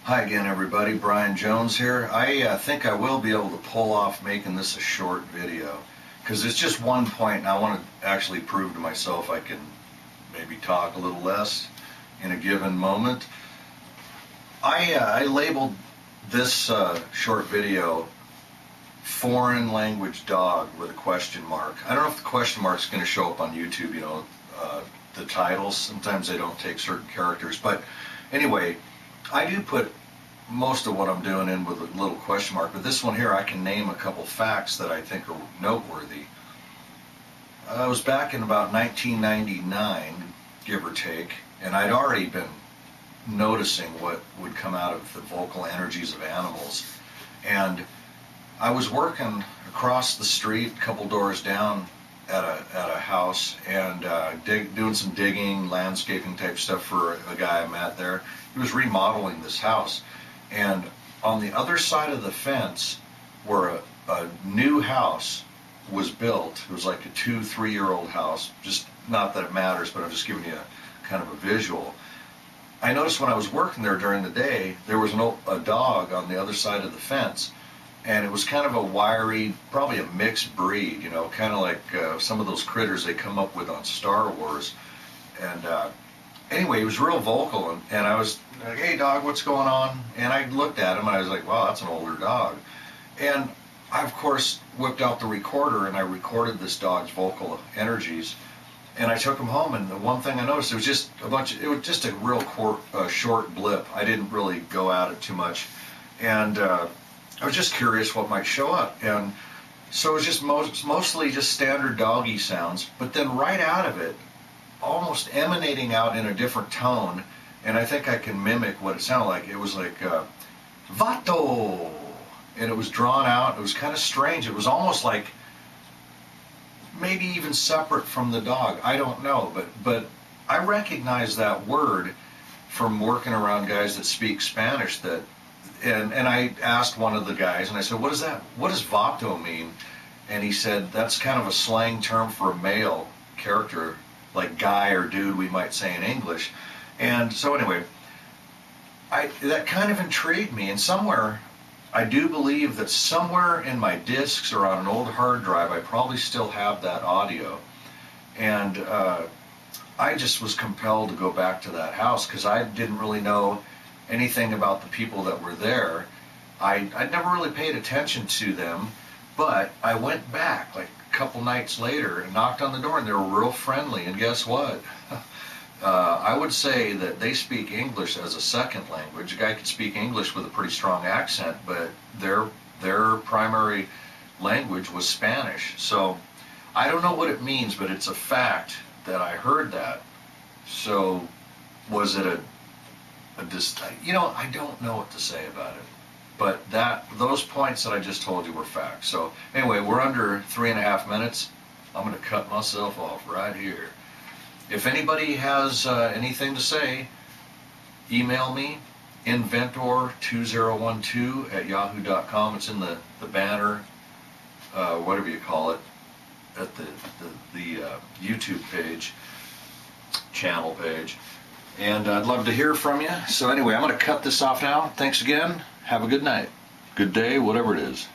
Hi again, everybody. Brian Jones here. I think I will be able to pull off making this a short video because it's just one point and I want to actually prove to myself I can maybe talk a little less in a given moment. I labeled this short video foreign language dog with a question mark. I don't know if the question mark is going to show up on YouTube, the titles. Sometimes they don't take certain characters. But anyway, I do put most of what I'm doing in with a little question mark, but this one here I can name a couple facts that I think are noteworthy. I was back in about 1999, give or take, and I'd already been noticing what would come out of the vocal energies of animals. And I was working across the street, a couple doors down at a house, and doing some digging, landscaping type stuff for a guy I met there. He was remodeling this house, and on the other side of the fence where a new house was built, it was like a 2-3-year-old house, just not that it matters, but I'm just giving you a kind of a visual. I noticed when I was working there during the day, there was a dog on the other side of the fence, and it was kind of a wiry, probably a mixed breed, kind of like some of those critters they come up with on Star Wars. And anyway, he was real vocal, and I was like, "Hey dog, what's going on?" And I looked at him and I was like, "Wow, that's an older dog." And I of course whipped out the recorder and I recorded this dog's vocal energies, and I took him home. And the one thing I noticed, it was just a real short blip. I didn't really go at it too much, and I was just curious what might show up. And so it was just mostly just standard doggy sounds, but then right out of it, almost emanating out in a different tone, and I think I can mimic what it sounded like. It was like Vato, and it was drawn out. It was kind of strange. It was almost like maybe even separate from the dog. I don't know, but I recognize that word from working around guys that speak Spanish. And I asked one of the guys, and I said, "What is that? What does Vato mean?" And he said, "That's kind of a slang term for a male character, like guy or dude, we might say in English." And so anyway, that kind of intrigued me, and I do believe that somewhere in my discs or on an old hard drive, I probably still have that audio. And I just was compelled to go back to that house because I didn't really know anything about the people that were there. I'd never really paid attention to them, but I went back like a couple nights later and knocked on the door, and they were real friendly. And guess what? I would say that they speak English as a second language. A guy could speak English with a pretty strong accent, but their primary language was Spanish. So I don't know what it means, but it's a fact that I heard that. So was it I don't know what to say about it. But those points that I just told you were facts. So anyway, we're under 3.5 minutes. I'm going to cut myself off right here. If anybody has anything to say, email me, inventor2012@yahoo.com. It's in the banner, whatever you call it, at the YouTube page, channel page. And I'd love to hear from you. So anyway, I'm going to cut this off now. Thanks again. Have a good night. Good day, whatever it is.